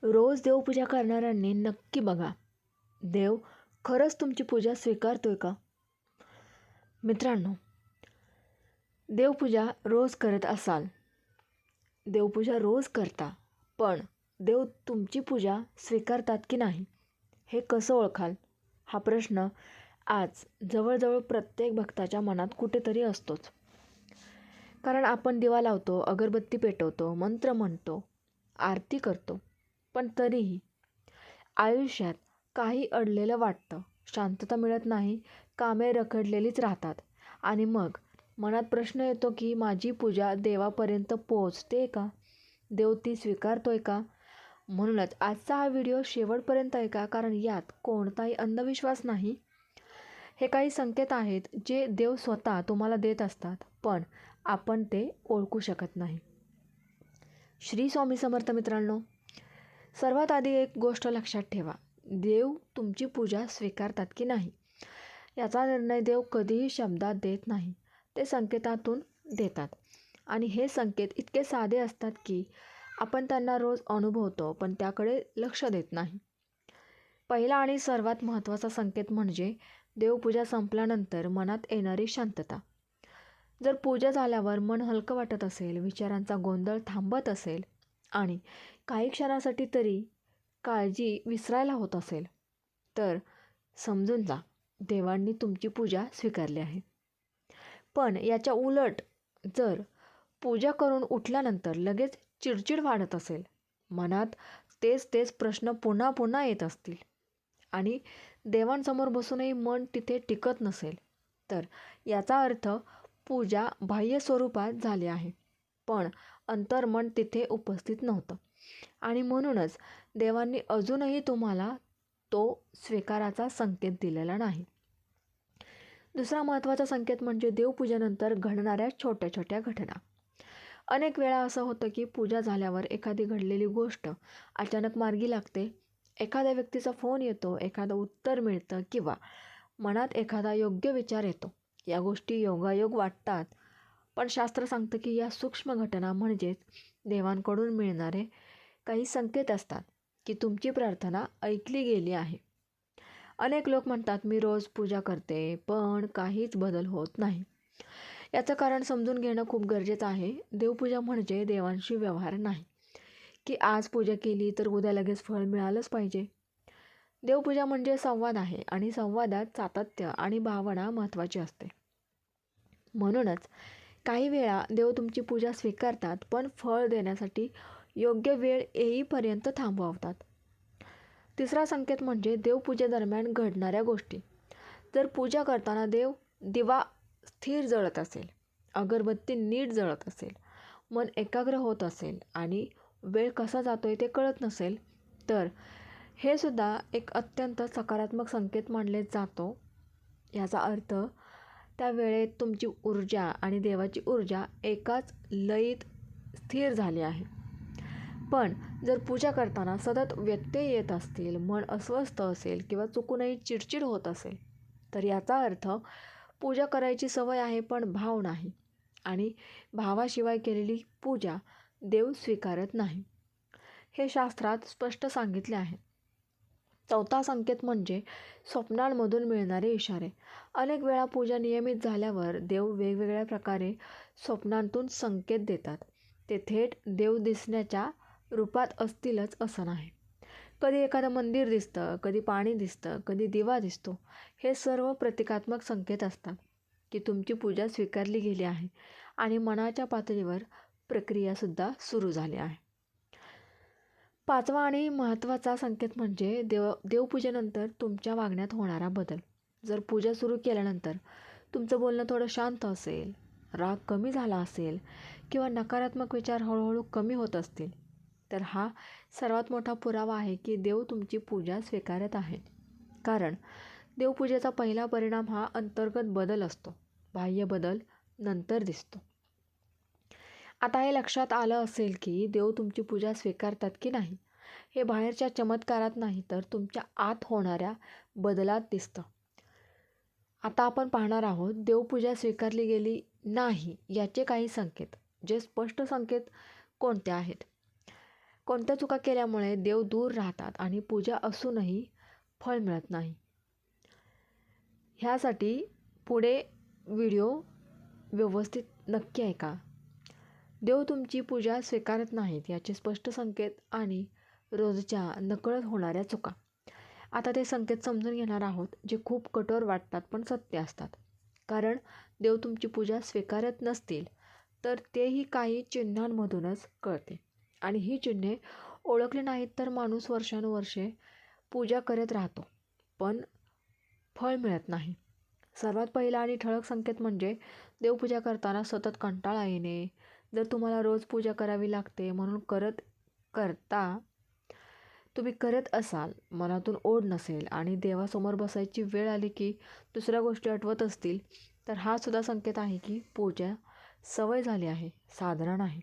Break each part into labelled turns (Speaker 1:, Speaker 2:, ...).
Speaker 1: रोज देवपूजा करणाऱ्यांनी नक्की बघा, देव खरंच तुमची पूजा स्वीकारतोय का? मित्रांनो, देवपूजा रोज करत असाल, देवपूजा रोज करता, पण देव तुमची पूजा स्वीकारतात की नाही हे कसं ओळखाल? हा प्रश्न आज जवळजवळ प्रत्येक भक्ताच्या मनात कुठेतरी असतोच. कारण आपण दिवा लावतो, अगरबत्ती पेटवतो, मंत्र म्हणतो, आरती करतो, पण तरीही आयुष्यात काही अडलेलं वाटतं, शांतता मिळत नाही, कामे रखडलेलीच राहतात आणि मग मनात प्रश्न येतो की माझी पूजा देवापर्यंत पोहोचते का? देव ती स्वीकारतोय का? म्हणूनच आजचा हा व्हिडिओ शेवटपर्यंत ऐका, कारण यात कोणताही अंधविश्वास नाही. हे काही संकेत आहेत जे देव स्वतः तुम्हाला देत असतात, पण आपण ते ओळखू शकत नाही. श्री स्वामी समर्थ मित्रांनो, सर्वात आधी एक गोष्ट लक्षात ठेवा, देव तुमची पूजा स्वीकारतात की नाही याचा निर्णय देव कधीही शब्दात देत नाही, ते संकेतातून देतात. आणि हे संकेत इतके साधे असतात की आपण त्यांना रोज अनुभवतो, पण त्याकडे लक्ष देत नाही. पहिला आणि सर्वात महत्त्वाचा संकेत म्हणजे देवपूजा संपल्यानंतर मनात येणारी शांतता. जर पूजा झाल्यावर मन हलकं वाटत असेल, विचारांचा गोंधळ थांबत असेल आणि काही क्षणासाठी तरी काळजी विसरायला होत असेल, तर समजून जा, देवांनी तुमची पूजा स्वीकारली आहे. पण याच्या उलट जर पूजा करून उठल्यानंतर लगेच चिडचिड वाढत असेल, मनात तेच प्रश्न पुन्हा पुन्हा येत असतील आणि देवांसमोर बसूनही मन तिथे टिकत नसेल, तर याचा अर्थ पूजा बाह्य स्वरूपात झाली आहे, पण अंतर्मन तिथे उपस्थित नव्हतं आणि म्हणूनच देवांनी अजूनही तुम्हाला तो स्वीकाराचा संकेत दिलेला नाही. दुसरा महत्त्वाचा संकेत म्हणजे देवपूजेनंतर घडणाऱ्या छोट्या छोट्या घटना. अनेक वेळा असं होतं की पूजा झाल्यावर एखादी घडलेली गोष्ट अचानक मार्गी लागते, एखाद्या व्यक्तीचा फोन येतो, एखादं उत्तर मिळतं किंवा मनात एखादा योग्य विचार येतो. या गोष्टी योगायोग वाटतात, पण शास्त्र सांगतं की या सूक्ष्म घटना म्हणजेच देवांकडून मिळणारे काही संकेत असतात की तुमची प्रार्थना ऐकली गेली आहे. अनेक लोक म्हणतात, मी रोज पूजा करते पण काहीच बदल होत नाही. याचं कारण समजून घेणं खूप गरजेचं आहे. देवपूजा म्हणजे देवांशी व्यवहार नाही की आज पूजा केली तर उद्या लगेच फळ मिळालंच पाहिजे. देवपूजा म्हणजे संवाद आहे आणि संवादात सातत्य आणि भावना महत्त्वाची असते. म्हणूनच काही वेळा देव तुमची पूजा स्वीकारतात, पण फळ देण्यासाठी योग्य वेळ येईपर्यंत थांबवतात. तिसरा संकेत म्हणजे देवपूजेदरम्यान घडणाऱ्या गोष्टी. जर पूजा करताना दिवा स्थिर जळत असेल, अगरबत्ती नीट जळत असेल, मन एकाग्र होत असेल आणि वेळ कसा जातोय ते कळत नसेल, तर हे सुद्धा एक अत्यंत सकारात्मक संकेत मानले जातो. याचा अर्थ त्या वेळेत तुमची ऊर्जा आणि देवाची ऊर्जा एकाच लयीत स्थिर झाली आहे. पण जर पूजा करताना सतत व्यत्यय येत असतील, मन अस्वस्थ असेल किंवा चुकूनही चिडचिड होत असेल, तर याचा अर्थ पूजा करायची सवय आहे पण भाव नाही आणि भावाशिवाय केलेली पूजा देव स्वीकारत नाही, हे शास्त्रात स्पष्ट सांगितले आहे. चौथा संकेत म्हणजे स्वप्नांमधून मिळणारे इशारे. अनेक वेळा पूजा नियमित झाल्यावर देव वेगवेगळ्या प्रकारे स्वप्नांतून संकेत देतात. ते थेट देव दिसण्याच्या रूपात असतीलच असं नाही. कधी एखादं मंदिर दिसतं, कधी पाणी दिसतं, कधी दिवा दिसतो. हे सर्व प्रतिकात्मक संकेत असतात की तुमची पूजा स्वीकारली गेली आहे आणि मनाच्या पातळीवर प्रक्रियासुद्धा सुरू झाली आहे. पाचवा आणि महत्त्वाचा संकेत म्हणजे देवपूजेनंतर तुमच्या वागण्यात होणारा बदल. जर पूजा सुरू केल्यानंतर तुमचं बोलणं थोडं शांत असेल, राग कमी झाला असेल किंवा नकारात्मक विचार हळूहळू कमी होत असतील, तर हा सर्वात मोठा पुरावा आहे की देव तुमची पूजा स्वीकारत आहे. कारण देवपूजेचा पहिला परिणाम हा अंतर्गत बदल असतो, बाह्य बदल नंतर दिसतो. आता हे लक्षात आलं असेल की देव तुमची पूजा स्वीकारतात की नाही हे बाहेरच्या चमत्कारात नाही, तर तुमच्या आत होणाऱ्या बदलात दिसतं. आता आपण पाहणार आहोत देवपूजा स्वीकारली गेली नाही याचे काही संकेत. जे स्पष्ट संकेत कोणते आहेत? कोणत्या चुका केल्यामुळे देव दूर राहतात आणि पूजा असूनही फळ मिळत नाही. ह्यासाठी पुढे व्हिडिओ व्यवस्थित नक्की ऐका. देव तुमची पूजा स्वीकारत नाहीत याचे स्पष्ट संकेत आणि रोजच्या नकळत होणाऱ्या चुका. आता ते संकेत समजून घेणार आहोत, जे खूप कठोर वाटतात पण सत्य असतात. कारण देव तुमची पूजा स्वीकारत नसतील तर तेही काही चिन्हांमधूनच कळते. आणि ही चिन्हे ओळखली नाहीत तर माणूस वर्षानुवर्षे पूजा करत राहतो, पण फळ मिळत नाही. सर्वात पहिला आणि ठळक संकेत म्हणजे देवपूजा करताना सतत कंटाळा येणे. जर तुम्हाला रोज पूजा करावी लागते म्हणून तुम्ही करत असाल, मनातून ओढ नसेल आणि देवासमोर बसायची वेळ आली की दुसऱ्या गोष्टी आठवत असतील, तर हा सुद्धा संकेत आहे की पूजा सवय झाली आहे, साधना नाही.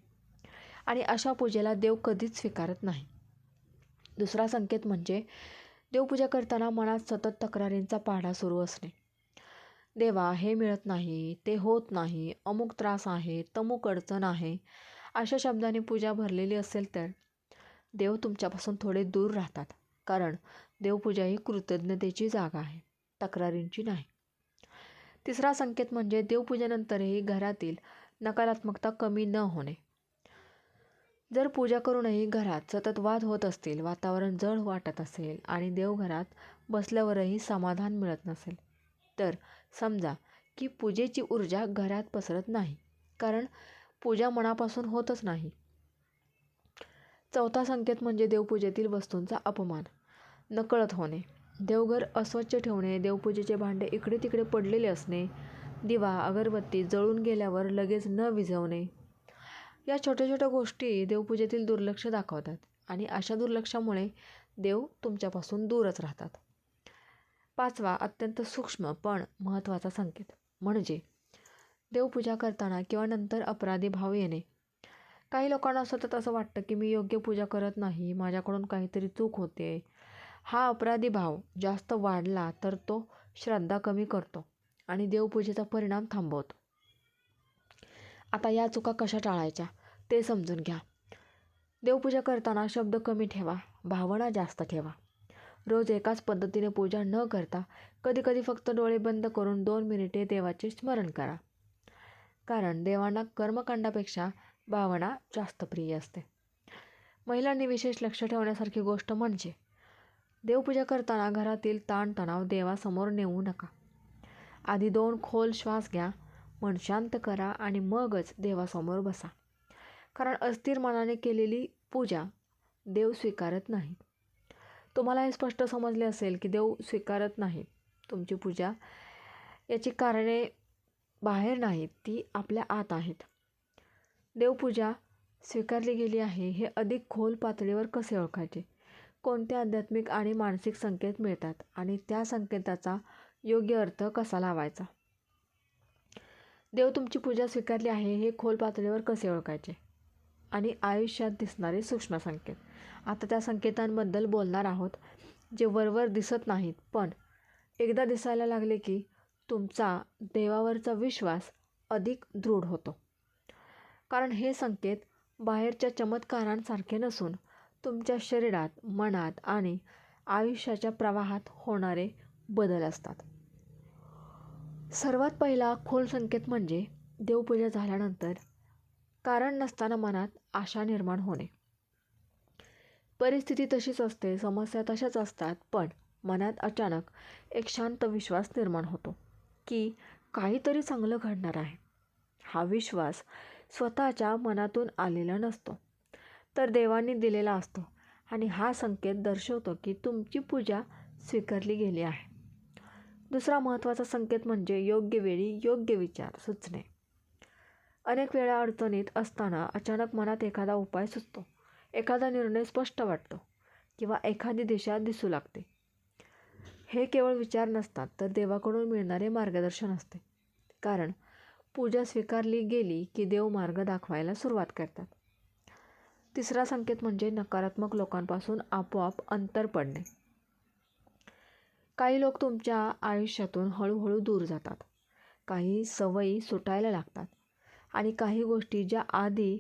Speaker 1: आणि अशा पूजेला देव कधीच स्वीकारत नाही. दुसरा संकेत म्हणजे देवपूजा करताना मनात सतत तक्रारींचा पाढा सुरू असणे. देवा, हे मिळत नाही, ते होत नाही, अमुक त्रास आहे, तमुक अडचण आहे, अशा शब्दांनी पूजा भरलेली असेल तर देव तुमच्यापासून थोडे दूर राहतात. कारण देवपूजा ही कृतज्ञतेची जागा आहे, तक्रारींची नाही. तिसरा संकेत म्हणजे देवपूजेनंतरही घरातील नकारात्मकता कमी न होणे. जर पूजा करूनही घरात सतत वाद होत असतील, वातावरण जड वाटत असेल आणि देवघरात बसल्यावरही समाधान मिळत नसेल, तर समजा की पूजेची ऊर्जा घरात पसरत नाही, कारण पूजा मनापासून होतच नाही. चौथा संकेत म्हणजे देवपूजेतील वस्तूंचा अपमान नकळत होणे. देवघर अस्वच्छ ठेवणे, देवपूजेचे भांडे इकडे तिकडे पडलेले असणे, दिवा अगरबत्ती जळून गेल्यावर लगेच न विझवणे, या छोट्या छोट्या गोष्टी देवपूजेतील दुर्लक्ष दाखवतात. आणि अशा दुर्लक्षामुळे देव तुमच्यापासून दूरच राहतात. पाचवा अत्यंत सूक्ष्म पण महत्त्वाचा संकेत म्हणजे देवपूजा करताना किंवा नंतर अपराधी भाव येणे. काही लोकांना सतत असं वाटतं की मी योग्य पूजा करत नाही, माझ्याकडून काहीतरी चूक होते. हा अपराधी भाव जास्त वाढला तर तो श्रद्धा कमी करतो आणि देवपूजेचा परिणाम थांबवतो. आता या चुका कशा टाळायच्या ते समजून घ्या. देवपूजा करताना शब्द कमी ठेवा, भावना जास्त ठेवा. रोज एकाच पद्धतीने पूजा न करता कधीकधी फक्त डोळे बंद करून 2 मिनिटे देवाचे स्मरण करा. कारण देवांना कर्मकांडापेक्षा भावना जास्त प्रिय असते. महिलांनी विशेष लक्ष ठेवण्यासारखी गोष्ट म्हणजे देवपूजा करताना घरातील ताणतणाव देवासमोर नेऊ नका. आधी 2 खोल श्वास घ्या, मन शांत करा आणि मगच देवासमोर बसा. कारण अस्थिर मनाने केलेली पूजा देव स्वीकारत नाही. तुम्हाला हे स्पष्ट समजले असेल की देव स्वीकारत नाही तुमची पूजा. याची कारणे बाहेर नाहीत, ती आपल्या आत आहेत. देवपूजा स्वीकारली गेली आहे हे अधिक खोल पातळीवर कसे ओळखायचे? कोणते आध्यात्मिक आणि मानसिक संकेत मिळतात आणि त्या संकेताचा योग्य अर्थ कसा लावायचा? देव तुमची पूजा स्वीकारली आहे हे खोल पातळीवर कसे ओळखायचे? आणि आयुष्यात दिसणारे सूक्ष्म संकेत. आता त्या संकेतांबद्दल बोलणार आहोत, जे वरवर दिसत नाहीत पण एकदा दिसायला लागले की तुमचा देवावरचा विश्वास अधिक दृढ होतो. कारण हे संकेत बाहेरच्या चमत्कारांसारखे नसून तुमच्या शरीरात, मनात आणि आयुष्याच्या प्रवाहात होणारे बदल असतात. सर्वात पहिला खोल संकेत म्हणजे देवपूजा झाल्यानंतर कारण नसताना मनात आशा निर्माण होणे. परिस्थिती तशीच असते, समस्या तशाच असतात, पण मनात अचानक एक शांत विश्वास निर्माण होतो की काहीतरी चांगलं घडणार आहे. हा विश्वास स्वतःच्या मनातून आलेला नसतो, तर देवांनी दिलेला असतो आणि हा संकेत दर्शवतो की तुमची पूजा स्वीकारली गेली आहे. दुसरा महत्त्वाचा संकेत म्हणजे योग्य वेळी योग्य विचार सुचणे. अनेक वेळा अडचणीत असताना अचानक मनात एखादा उपाय सुचतो, एखादा निर्णय स्पष्ट वाटतो किंवा एखादी दिशा दिसू लागते. हे केवळ विचार नसतात, तर देवाकडून मिळणारे मार्गदर्शन असते. कारण पूजा स्वीकारली गेली की देव मार्ग दाखवायला सुरुवात करतात. तिसरा संकेत म्हणजे नकारात्मक लोकांपासून आपोआप अंतर पडणे. काही लोक तुमच्या आयुष्यातून हळूहळू दूर जातात, काही सवयी सुटायला लागतात आणि काही गोष्टी ज्या आधी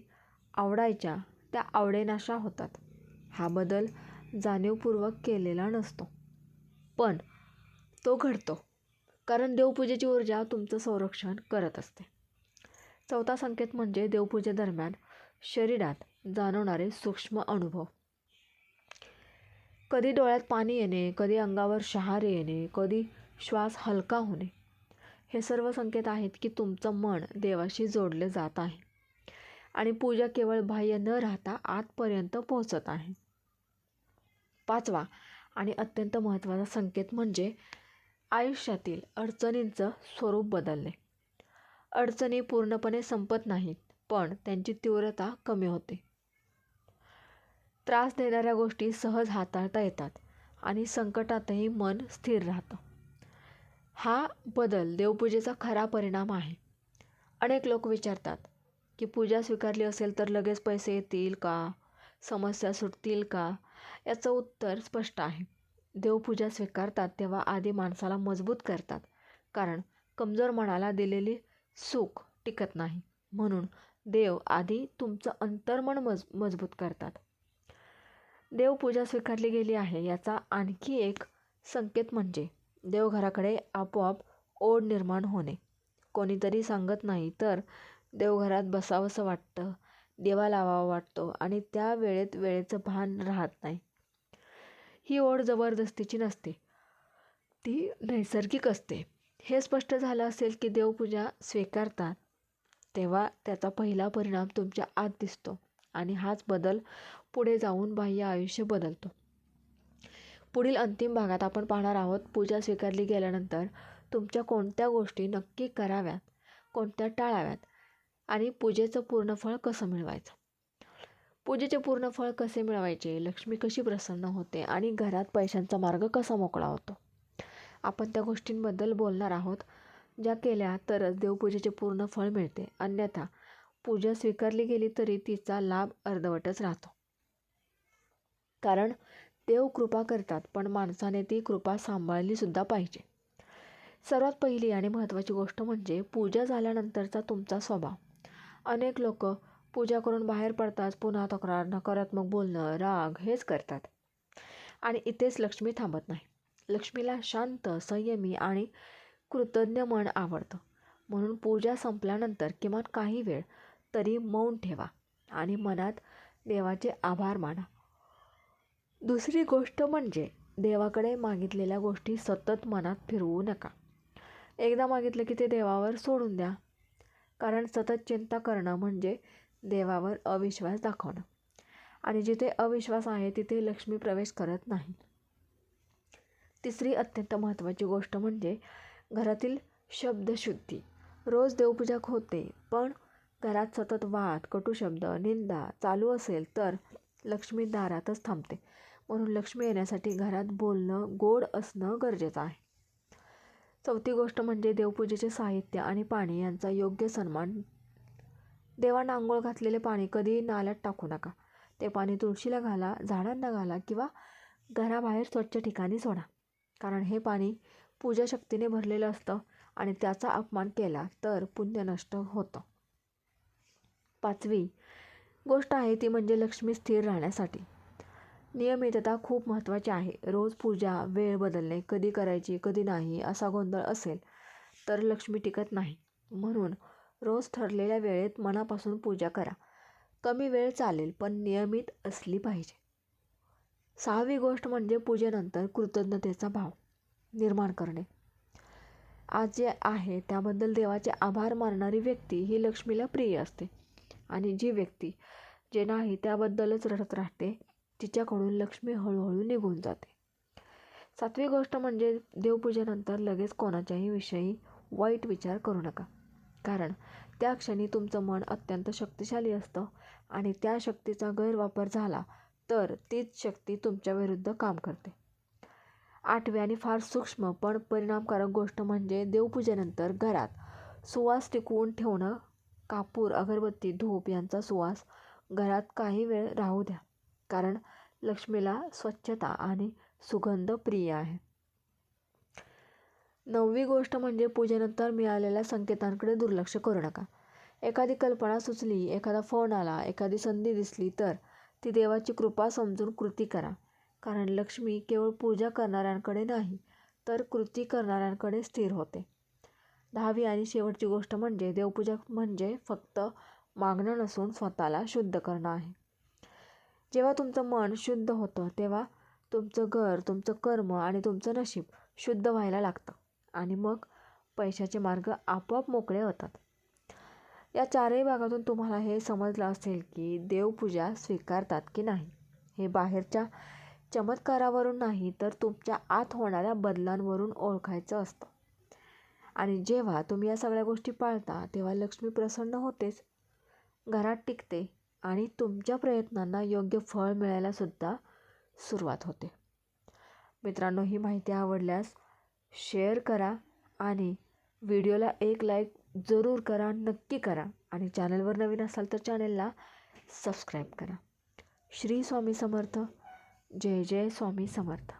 Speaker 1: आवडायच्या त्या आवडेनाशा होतात. हा बदल जाणीवपूर्वक केलेला नसतो, पण तो घडतो, कारण देवपूजेची ऊर्जा तुमचं संरक्षण करत असते. चौथा संकेत म्हणजे देवपूजेदरम्यान शरीरात जाणवणारे सूक्ष्म अनुभव. कधी डोळ्यात पाणी येणे, कधी अंगावर शहारे येणे, कधी श्वास हलका होणे. हे सर्व संकेत आहेत की तुमचं मन देवाशी जोडले जात आहे आणि पूजा केवळ बाह्य न राहता आतपर्यंत पोहोचत आहे. पाचवा आणि अत्यंत महत्त्वाचा संकेत म्हणजे आयुष्यातील अडचणींचं स्वरूप बदलणे. अडचणी पूर्णपणे संपत नाहीत, पण त्यांची तीव्रता कमी होते. त्रास देणाऱ्या गोष्टी सहज हाताळता येतात आणि संकटातही मन स्थिर राहतं. हा बदल देवपूजेचा खरा परिणाम आहे. अनेक लोक विचारतात की पूजा स्वीकारली असेल तर लगेच पैसे येतील का? समस्या सुटतील का? याचं उत्तर स्पष्ट आहे. देवपूजा स्वीकारतात तेव्हा आधी माणसाला मजबूत करतात, कारण कमजोर मनाला दिलेली सुख टिकत नाही. म्हणून देव आधी तुमचं अंतर्मन मजबूत करतात. देवपूजा स्वीकारली गेली आहे याचा आणखी एक संकेत म्हणजे देवघराकडे आपोआप ओढ निर्माण होणे. कोणीतरी सांगत नाही तर देवघरात बसावंसं वाटतं, दिवा लावावा वाटतो आणि त्या वेळेचं भान राहत नाही. ही ओढ जबरदस्तीची नसते, ती नैसर्गिक असते. हे स्पष्ट झालं असेल की देवपूजा स्वीकारतात तेव्हा त्याचा पहिला परिणाम तुमच्या आत दिसतो आणि हाच बदल पुढे जाऊन बाह्य आयुष्य बदलतो. पुढील अंतिम भागात आपण पाहणार आहोत पूजा स्वीकारली गेल्यानंतर तुमच्या कोणत्या गोष्टी नक्की कराव्यात, कोणत्या टाळाव्यात आणि पूजेचं पूर्ण फळ कसं मिळवायचं. पूजेचे पूर्ण फळ कसे मिळवायचे, लक्ष्मी कशी प्रसन्न होते आणि घरात पैशांचा मार्ग कसा मोकळा होतो. आपण त्या गोष्टींबद्दल बोलणार आहोत ज्या केल्या तरच देवपूजेचे पूर्ण फळ मिळते, अन्यथा पूजा स्वीकारली गेली तरी तिचा लाभ अर्धवटच राहतो. कारण देव कृपा करतात, पण माणसाने ती कृपा सांभाळली सुद्धा पाहिजे. सर्वात पहिली आणि महत्त्वाची गोष्ट म्हणजे पूजा झाल्यानंतरचा तुमचा स्वभाव. अनेक लोक पूजा करून बाहेर पडताच पुन्हा तक्रार, नकारात्मक बोलणं, राग हेच करतात आणि इथेच लक्ष्मी थांबत नाही. लक्ष्मीला शांत, संयमी आणि कृतज्ञ मन आवडतं. म्हणून पूजा संपल्यानंतर किमान काही वेळ तरी मौन ठेवा आणि मनात देवाचे आभार माना. दुसरी गोष्ट म्हणजे देवाकडे मागितलेल्या गोष्टी सतत मनात फिरवू नका. एकदा मागितलं की ते देवावर सोडून द्या, कारण सतत चिंता करणं म्हणजे देवावर अविश्वास दाखवणं आणि जिथे अविश्वास आहे तिथे लक्ष्मी प्रवेश करत नाही. तिसरी अत्यंत महत्त्वाची गोष्ट म्हणजे घरातील शब्दशुद्धी. रोज देवपूजा होते, पण घरात सतत वाद, कटुशब्द, निंदा चालू असेल तर लक्ष्मी दारातच थांबते. म्हणून लक्ष्मी येण्यासाठी घरात बोलणं गोड असणं गरजेचं आहे. चौथी गोष्ट म्हणजे देवपूजेचे साहित्य आणि पाणी यांचा योग्य सन्मान. देवांना आंघोळ घातलेले पाणी कधी नाल्यात टाकू नका. ते पाणी तुळशीला घाला, झाडांना घाला किंवा घराबाहेर स्वच्छ ठिकाणी सोडा, कारण हे पाणी पूजाशक्तीने भरलेलं असतं आणि त्याचा अपमान केला तर पुण्य नष्ट होतं. पाचवी गोष्ट आहे ती म्हणजे लक्ष्मी स्थिर राहण्यासाठी नियमितता खूप महत्त्वाची आहे. रोज पूजा वेळ बदलणे, कधी करायची कधी नाही असा गोंधळ असेल तर लक्ष्मी टिकत नाही. म्हणून रोज ठरलेल्या वेळेत मनापासून पूजा करा. कमी वेळ चालेल, पण नियमित असली पाहिजे. सहावी गोष्ट म्हणजे पूजेनंतर कृतज्ञतेचा भाव निर्माण करणे. आज जे आहे त्याबद्दल देवाचे आभार मानणारी व्यक्ती ही लक्ष्मीला प्रिय असते आणि जी व्यक्ती जे नाही त्याबद्दलच रडत राहते तिच्याकडून लक्ष्मी हळूहळू निघून जाते. सातवी गोष्ट म्हणजे देवपूजेनंतर लगेच कोणाच्याही विषयी वाईट विचार करू नका, कारण त्या क्षणी तुमचं मन अत्यंत शक्तिशाली असतं आणि त्या शक्तीचा गैरवापर झाला तर तीच शक्ती तुमच्या विरुद्ध काम करते. आठवी आणि फार सूक्ष्म पण परिणामकारक गोष्ट म्हणजे देवपूजेनंतर घरात सुवास टिकवून ठेवणं. कापूर, अगरबत्ती, धूप यांचा सुवास घरात काही वेळ राहू द्या, कारण लक्ष्मीला स्वच्छता आणि सुगंध प्रिय आहे. नववी गोष्ट म्हणजे पूजेनंतर मिळालेल्या संकेतांकडे दुर्लक्ष करू नका. एखादी कल्पना सुचली, एखादा फोन आला, एखादी संधी दिसली तर ती देवाची कृपा समजून कृती करा, कारण लक्ष्मी केवळ पूजा करणाऱ्यांकडे नाही तर कृती करणाऱ्यांकडे स्थिर होते. 10वी आणि शेवटची गोष्ट म्हणजे देवपूजा म्हणजे फक्त मागणं नसून स्वतःला शुद्ध करणं आहे. जेव्हा तुमचं मन शुद्ध होतं तेव्हा तुमचं घर, तुमचं कर्म आणि तुमचं नशीब शुद्ध व्हायला लागतं आणि मग पैशाचे मार्ग आपोआप मोकळे होतात. या चारही भागातून तुम्हाला हे समजलं असेल की देवपूजा स्वीकारतात की नाही हे बाहेरच्या चमत्कारावरून नाही तर तुमच्या आत होणाऱ्या बदलांवरून ओळखायचं असतं. आणि जेव्हा तुम्ही या सगळ्या गोष्टी पाळता तेव्हा लक्ष्मी प्रसन्न होतेच, घरात टिकते आणि तुमच्या प्रयत्नांना योग्य फळ मिळायला सुद्धा सुरुवात होते. मित्रांनो, ही माहिती आवडल्यास शेअर करा आणि व्हिडिओला एक लाईक जरूर करा, नक्की करा. आणि चॅनलवर नवीन असाल तर चॅनलला सबस्क्राईब करा. श्री स्वामी समर्थ. जय जय स्वामी समर्थ.